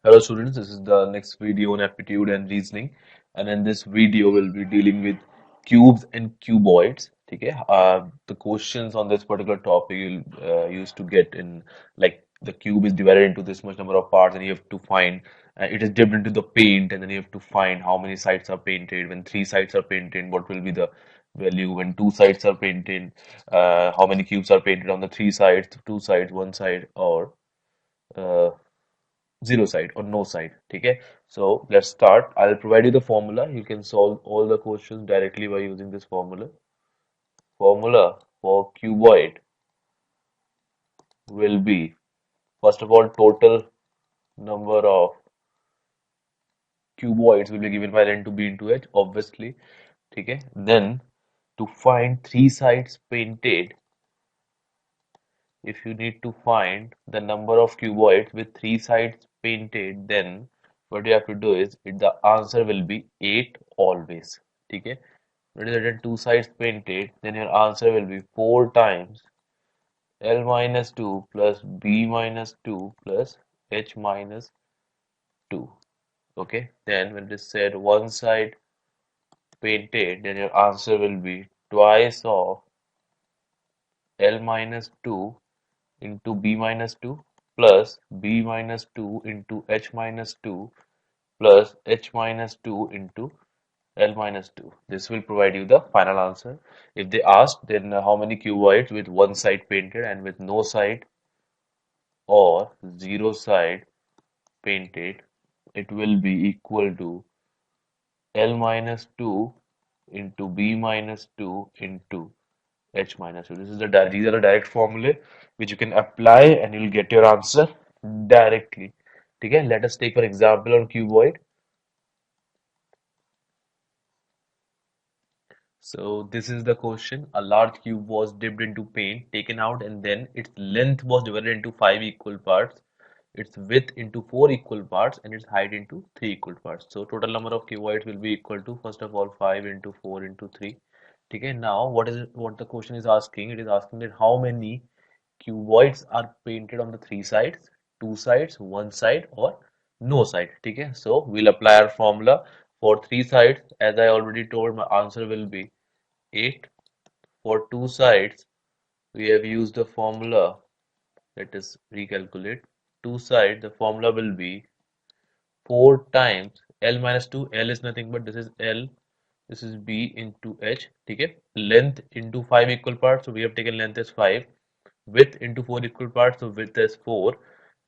Hello students, this is the next video on aptitude and reasoning, and in this video we'll be dealing with cubes and cuboids. Okay, the questions on this particular topic you'll used to get in, like, the cube is divided into this much number of parts and you have to find, it is dipped into the paint, and then you have to find how many sides are painted. When three sides are painted, what will be the value? When two sides are painted, how many cubes are painted on the three sides, two sides, one side, or uh, zero side or no side. Okay, so let's start. I'll provide you the formula. You can solve all the questions directly by using this formula for cuboid will be, first of all, total number of cuboids will be given by n to b into h, obviously. Okay, then to find three sides painted, if you need to find the number of cuboids with three sides painted, then what you have to do is the answer will be 8 always. Okay, it is written two sides painted, then your answer will be 4 times L minus 2 plus B minus 2 plus H minus 2. Okay, then when it is said one side painted, then your answer will be twice of L minus 2 into B minus 2 plus B minus 2 into H minus 2 plus H minus 2 into L minus 2. This will provide you the final answer. If they ask, then how many cuboids with one side painted and with no side or zero side painted, it will be equal to L minus 2 into B minus 2 into H minus 2. These are the direct formulae which you can apply and you'll get your answer directly. Okay, let us take an example on cuboid. So this is the question. A large cube was dipped into paint, taken out, and then its length was divided into five equal parts, its width into four equal parts, and its height into three equal parts. So total number of cuboids will be equal to, first of all, 5 into 4 into 3. Okay, now what the question is asking? It is asking that how many cuboids are painted on the three sides, two sides, one side, or no side. Okay, so we'll apply our formula for three sides. As I already told, my answer will be 8. For two sides, we have used the formula. Let us recalculate. Two sides, the formula will be 4 times L minus 2. L is nothing but this is L, this is B into H. Okay, length into 5 equal parts, so we have taken length as 5. Width into 4 equal parts, so width is 4.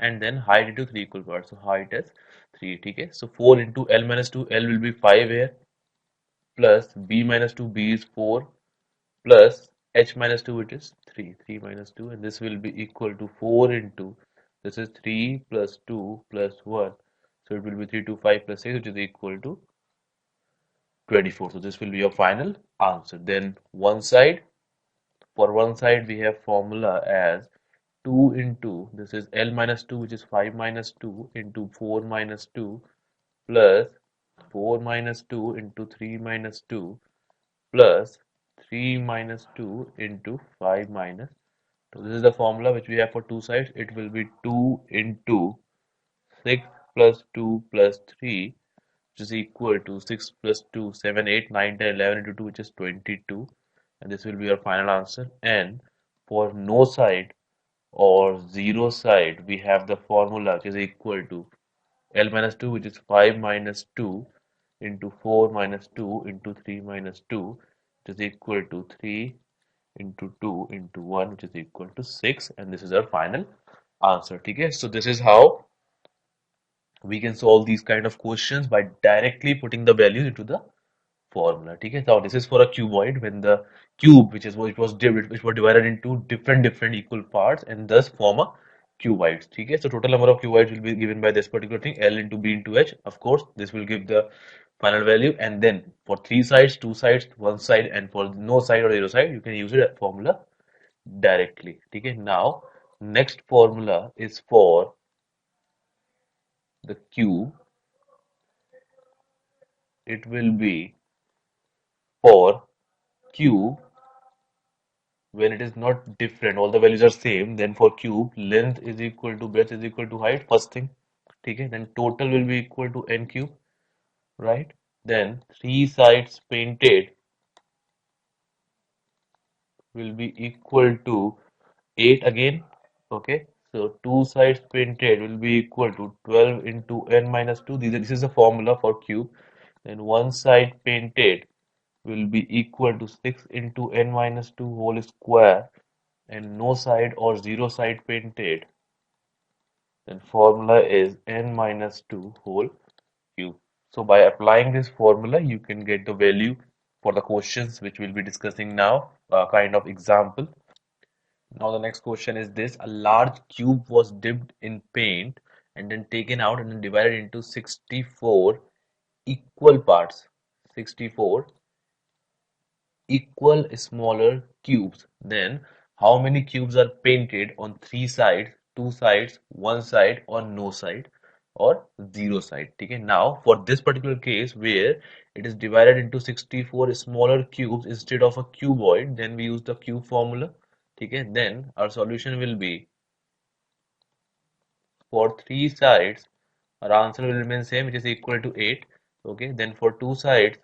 And then height into 3 equal parts, so height is 3. Okay, so 4 into L minus 2, L will be 5 here, plus B minus 2, B is 4, plus h minus 2, it is 3, 3 minus 2, and this will be equal to 4 into, this is 3 plus 2 plus 1, so it will be 3 to 5 plus 6, which is equal to 24. So this will be your final answer. Then for one side we have formula as 2 into, this is L minus 2, which is 5 minus 2 into 4 minus 2 plus 4 minus 2 into 3 minus 2 plus 3 minus 2 into 5 minus. So this is the formula which we have for two sides. It will be 2 into 6 plus 2 plus 3, which is equal to 6 plus 2, 7, 8, 9, 10, 11 into 2, which is 22. And this will be your final answer. And for no side or zero side, we have the formula which is equal to L minus 2, which is 5 minus 2 into 4 minus 2 into 3 minus 2, which is equal to 3 into 2 into 1, which is equal to 6, and this is our final answer. Okay, so this is how we can solve these kind of questions by directly putting the values into the formula. Okay, now this is for a cuboid when the cube, which was divided into different equal parts and thus form a cuboid. Okay, so total number of cuboids will be given by this particular thing, L into B into H. Of course, this will give the final value, and then for three sides, two sides, one side, and for no side or zero side, you can use it formula directly. Okay, now next formula is for the cube. It will be for cube when it is not different, all the values are same, then for cube, length is equal to breadth is equal to height, first thing. Okay, then total will be equal to n cube, right? Then three sides painted will be equal to 8 again. Okay, so two sides painted will be equal to 12 into n minus 2. This is the formula for cube. Then one side painted will be equal to 6 into n minus 2 whole square, and no side or zero side painted, then formula is n minus 2 whole cube. So by applying this formula, you can get the value for the questions which we'll be discussing now, kind of example. Now the next question is this: a large cube was dipped in paint and then taken out and then divided into 64 equal parts. 64 equal smaller cubes. Then how many cubes are painted on three sides, two sides, one side, or no side, or zero side? Okay. Now for this particular case where it is divided into 64 smaller cubes instead of a cuboid, then we use the cube formula. Okay. Then our solution will be for three sides, our answer will remain same, which is equal to 8. Okay. Then for two sides,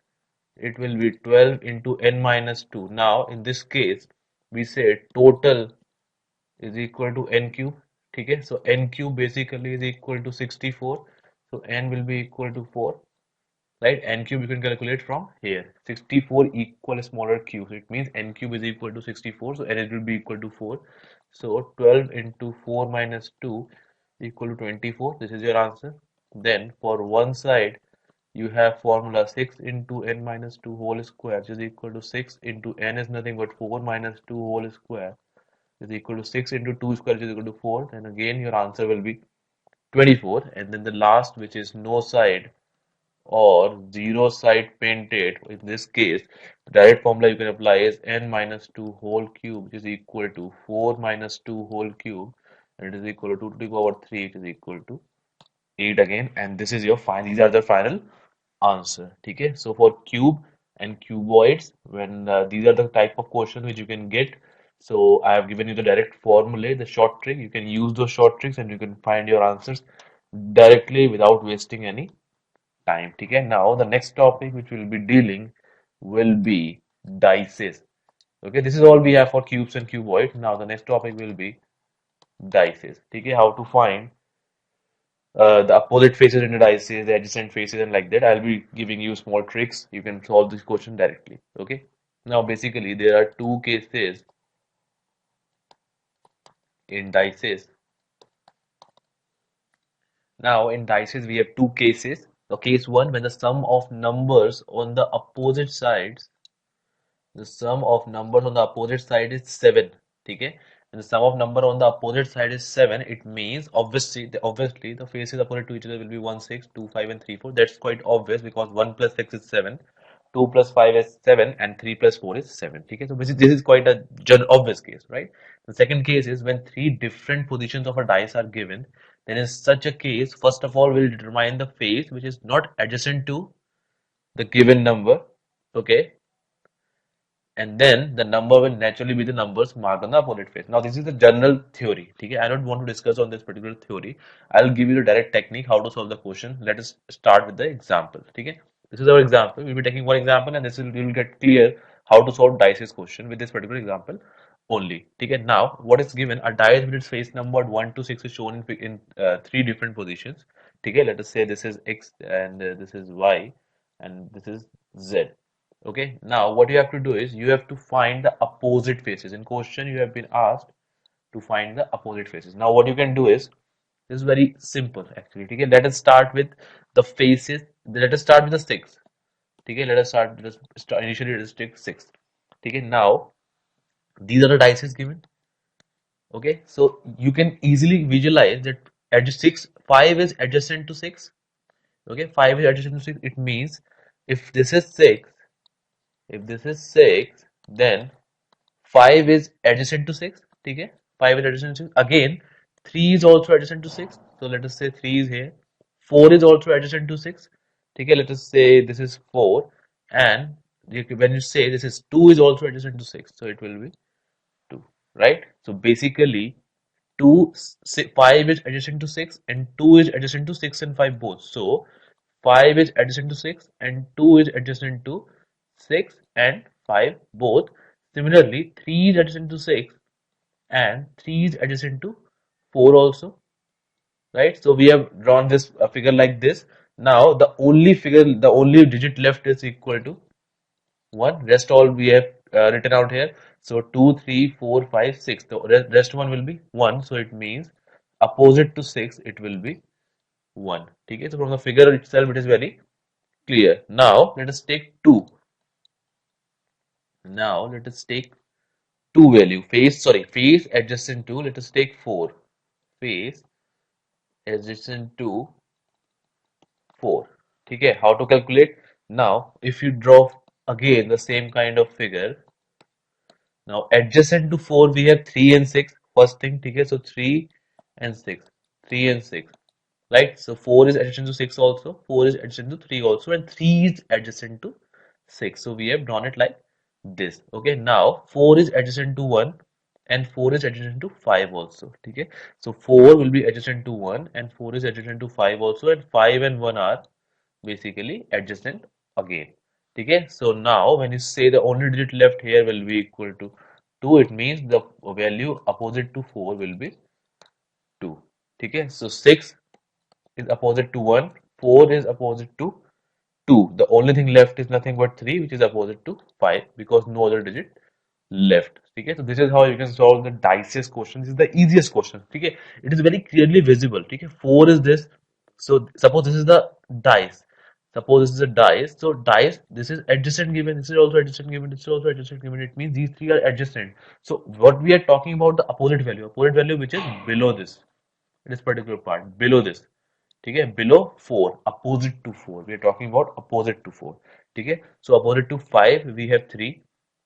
it will be 12 into n minus 2. Now, in this case, we say total is equal to n cube. Okay, so n cube basically is equal to 64. So n will be equal to 4. Right? N cube you can calculate from here. 64 equal smaller cubes. It means n cube is equal to 64. So n will be equal to 4. So 12 into 4 minus 2 equal to 24. This is your answer. Then for one side, you have formula 6 into n minus 2 whole square, which is equal to 6 into n is nothing but 4 minus 2 whole square is equal to 6 into 2 square, which is equal to 4. And again, your answer will be 24. And then the last, which is no side or zero side painted, in this case, the direct formula you can apply is n minus 2 whole cube, which is equal to 4 minus 2 whole cube, and it is equal to 2 to the power 3, which is equal to 8 again. And this is your final, these are the final answer. Okay, so for cube and cuboids, when these are the type of questions which you can get. So I have given you the direct formula, the short trick. You can use those short tricks and you can find your answers directly without wasting any time. Okay, now the next topic which we'll be dealing will be dices. Okay, this is all we have for cubes and cuboids. Now the next topic will be dices. Okay, how to find the opposite faces in the dices, the adjacent faces, and like that. I'll be giving you small tricks. You can solve this question directly. Okay. Now, basically, there are two cases in dices. Now, in dices, we have two cases. The case one, when the sum of numbers on the opposite sides, the sum of numbers on the opposite side is 7. Okay. And the sum of number on the opposite side is 7. It means obviously the faces opposite to each other will be 1, 6, 2, 5, and 3, 4. That's quite obvious because 1 plus 6 is 7, 2 plus 5 is 7, and 3 plus 4 is 7. Okay. So this is quite a obvious case, right? The second case is when three different positions of a dice are given. Then in such a case, first of all, we'll determine the face which is not adjacent to the given number. Okay, and then the number will naturally be the numbers marked on the opposite face. Now, this is the general theory. Okay? I don't want to discuss on this particular theory. I'll give you the direct technique how to solve the question. Let us start with the example. Okay? This is our example. We'll be taking one example, and this will you will get clear how to solve dice's question with this particular example only. Okay? Now, what is given? A dice with its face numbered 1 to 6 is shown in three different positions. Okay? Let us say this is X and this is Y and this is Z. Okay, now what you have to do is you have to find the opposite faces. In question, you have been asked to find the opposite faces. Now, what you can do is this is very simple actually. Okay, let us start with the faces. Let us start with the six. Okay, let us start with the initially let us take six. Okay, now these are the dices given. Okay, so you can easily visualize that at 6, 5 is adjacent to 6. Okay, 5 is adjacent to 6. It means if this is 6, if this is 6, then 5 is adjacent to 6. Okay, 5 is adjacent to 6. Again, 3 is also adjacent to 6. So let us say 3 is here. 4 is also adjacent to 6. Okay, let us say this is 4. And when you say this is 2 is also adjacent to 6. So it will be 2. Right? So basically, 5 is adjacent to 6 and 2 is adjacent to 6 and 5 both. So 5 is adjacent to 6 and 2 is adjacent to 6 and 5 both. Similarly, 3 is adjacent to 6 and 3 is adjacent to 4 also, right? So we have drawn this figure like this. Now the only digit left is equal to 1. Rest all we have written out here. So 2, 3, 4, 5, 6. The rest one will be 1. So it means opposite to 6, it will be 1. Okay, so from the figure itself, it is very clear. Now let us take 2. Now let us take 2 value. Face adjacent to, let us take 4. Face adjacent to 4. Okay, how to calculate? Now, if you draw again the same kind of figure, now adjacent to 4 we have 3 and 6. First thing, okay, so 3 and 6. 3 and 6. Right? So 4 is adjacent to 6 also, 4 is adjacent to 3 also, and 3 is adjacent to 6. So we have drawn it like this. Okay, now 4 is adjacent to 1 and 4 is adjacent to 5 also. Okay, so 4 will be adjacent to 1 and 4 is adjacent to 5 also, and 5 and 1 are basically adjacent again. Okay, so now when you say the only digit left here will be equal to 2, it means the value opposite to 4 will be 2. Okay, so 6 is opposite to 1, 4 is opposite to 2. The only thing left is nothing but 3, which is opposite to 5 because no other digit left. Okay, so this is how you can solve the dices question. This is the easiest question. Okay, it is very clearly visible. Okay, 4 is this. So suppose this is the dice. Suppose this is a dice. So dice, this is adjacent given. This is also adjacent given. This is also adjacent given. It means these three are adjacent. So what we are talking about the opposite value which is below this particular part, below this. Okay, below 4, opposite to 4. We are talking about opposite to 4. Okay, so opposite to 5 we have 3,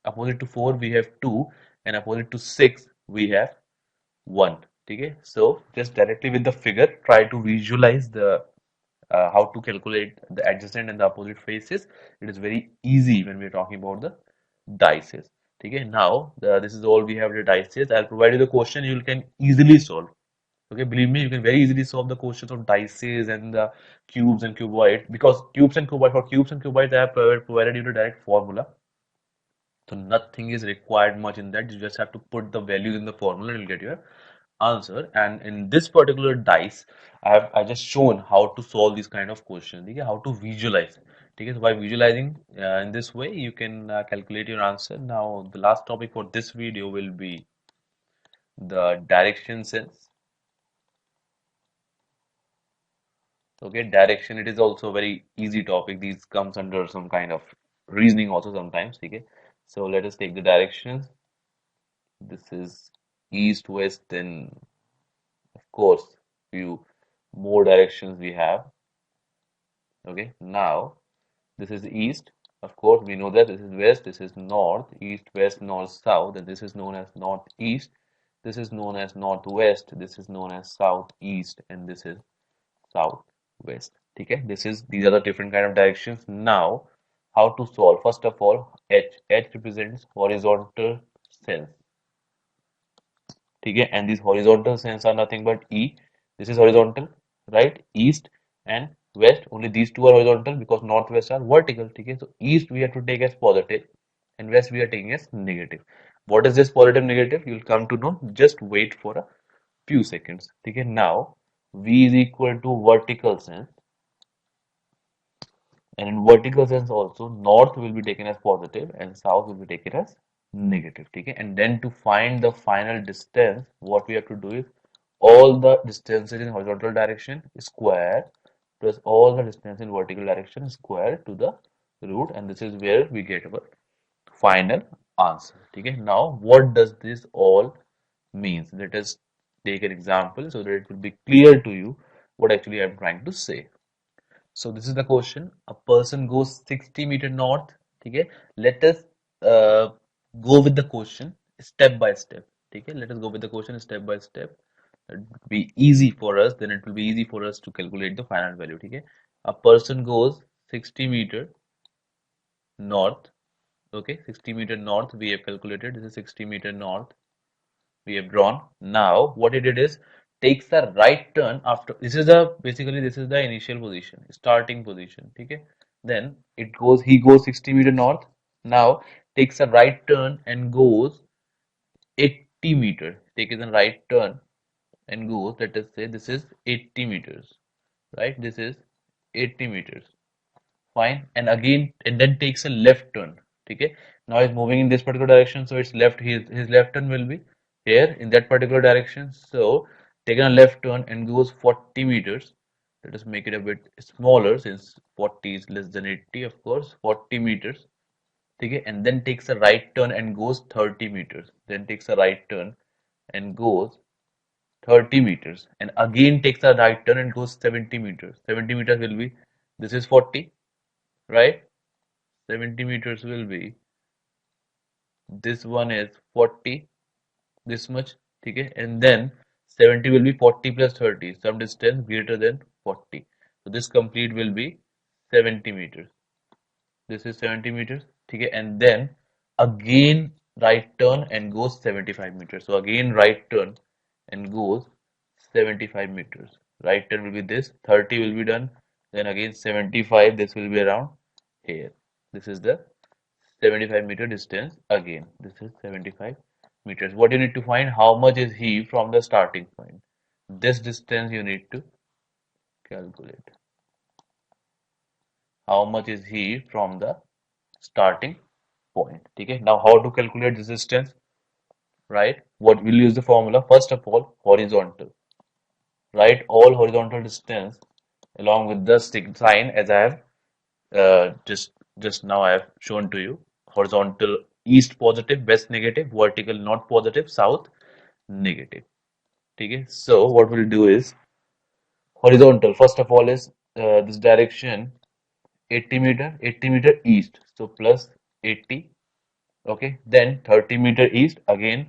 opposite to 4 we have 2, and opposite to 6 we have 1. Okay, so just directly with the figure try to visualize the how to calculate the adjacent and the opposite faces. It is very easy when we are talking about the dices. Okay, now this is all we have the dices. I'll provide you the question you can easily solve. Okay, believe me, you can very easily solve the questions of dices and the cubes and cuboids, because cubes and cuboids I have provided you the direct formula. So nothing is required much in that. You just have to put the values in the formula and you'll get your answer. And in this particular dice, I just shown how to solve these kind of questions. Okay, how to visualize. Okay, so by visualizing in this way, you can calculate your answer. Now, the last topic for this video will be the direction sense. Okay, direction, it is also a very easy topic. These comes under some kind of reasoning also sometimes. Okay, so let us take the directions. This is east, west, then of course few more directions we have. Okay, now this is east. Of course, we know that this is west, this is north, east, west, north, south, and this is known as northeast. This is known as northwest. This is known as southeast, and this is southwest. Okay, these are the different kind of directions. Now, how to solve? First of all, H represents horizontal sense. Okay, and these horizontal sense are nothing but E. This is horizontal, right? East and west. Only these two are horizontal because northwest are vertical. Okay, so east we have to take as positive, and west we are taking as negative. What is this positive negative? You'll come to know. Just wait for a few seconds. Okay, now V is equal to vertical sense. And in vertical sense also, north will be taken as positive and south will be taken as negative. Okay? And then to find the final distance, what we have to do is all the distances in horizontal direction square plus all the distance in vertical direction square to the root, and this is where we get our final answer. Okay? Now, what does this all means? Let us take an example so that it will be clear to you what actually I'm trying to say. So this is the question. A person goes 60 meter north. Okay. Let us go with the question step by step. Okay. Let us go with the question step by step. It will be easy for us. Then it will be easy for us to calculate the final value. Okay. A person goes 60 meter north. Okay. 60 meter north. We have calculated. This is 60 meter north. We have drawn. Now, what he did is takes a right turn after. This is the basically this is the initial position, starting position. Okay. Then it goes. He goes 60 meter north. Now takes a right turn and goes 80 meters. Takes a right turn and goes. Let us say this is 80 meters. Right. This is 80 meters. Fine. And again, and then takes a left turn. Okay. Now he's moving in this particular direction, so it's left. His left turn will be here in that particular direction. So taking a left turn and goes 40 meters. Let us make it a bit smaller since 40 is less than 80, of course. 40 meters. Okay. And then takes a right turn and goes 30 meters. Then takes a right turn and goes 30 meters. And again takes a right turn and goes 70 meters. 70 meters will be this is 40, right? 70 meters will be this one is 40 this much okay and then 70 will be 40 plus 30 some distance greater than 40 so this complete will be 70 meters this is 70 meters okay and then again right turn and goes 75 meters so again right turn and goes 75 meters right turn will be this 30 will be done then again 75 this will be around here this is the 75-meter distance again. This is 75 meters. What you need to find how much is he from the starting point. This distance you need to calculate. How much is he from the starting point. Okay. Now how to calculate this distance? Right? What we'll use the formula. First of all, horizontal. Right? All horizontal distance along with the sign as I have just now I have shown to you horizontal east positive west negative vertical not positive south negative okay so what we'll do is horizontal first of all is this direction 80 meter east so plus 80 okay then 30 meter east again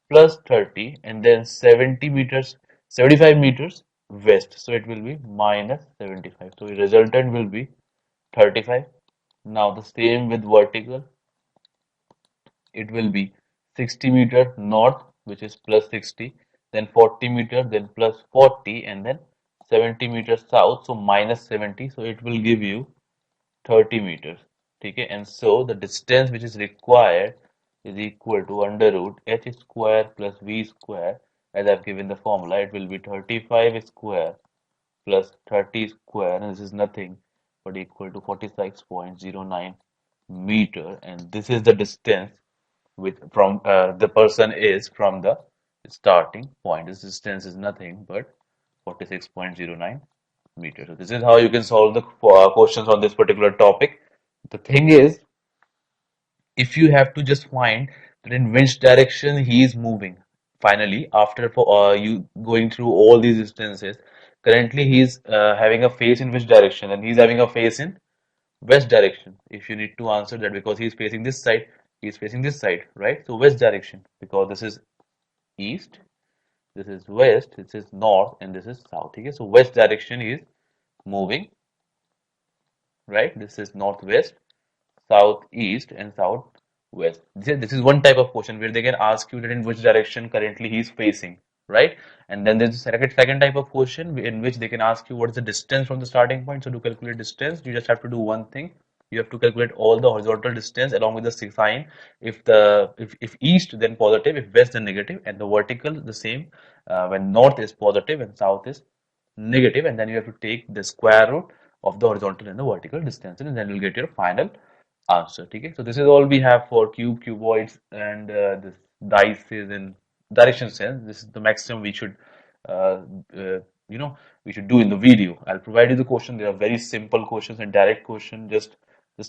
plus 30 and then 70 meters 75 meters west so it will be minus 75 so the resultant will be 35. Now the same with vertical, it will be 60 meter north, which is plus 60, then 40 meter, then plus 40, and then 70 meters south, so minus 70. So it will give you 30 meters. Okay, and so the distance which is required is equal to under root h square plus v square. As I've given the formula, it will be 35 square plus 30 square, and this is nothing but equal to 46.09 meter, and this is the distance with from the person is from the starting point. This distance is nothing but 46.09 meters. So this is how you can solve the questions on this particular topic. The thing is, if you have to just find that in which direction he is moving, finally, after you going through all these distances, currently he's having a face in which direction, and he's having a face in west direction. If you need to answer that because he's facing this side, he's facing this side, right? So west direction because this is east, this is west, this is north, and this is south. Okay, so west direction is moving, right? This is northwest, southeast, and southwest. This is one type of question where they can ask you that in which direction currently he is facing, right? And then there's a second type of question in which they can ask you what is the distance from the starting point. So to calculate distance, you just have to do one thing. You have to calculate all the horizontal distance along with the sign. If east then positive, if west then negative, and the vertical the same. When north is positive and south is negative, and then you have to take the square root of the horizontal and the vertical distance, and then you'll get your final answer. Okay, so this is all we have for cuboids and this dice is in direction sense. This is the maximum we should, uh, uh, you know, we should do in the video. I'll provide you the question. They are very simple questions and direct question. Just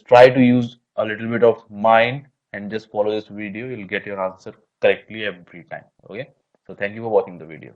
try to use a little bit of mind and just follow this video. You'll get your answer correctly every time. Okay, so thank you for watching the video.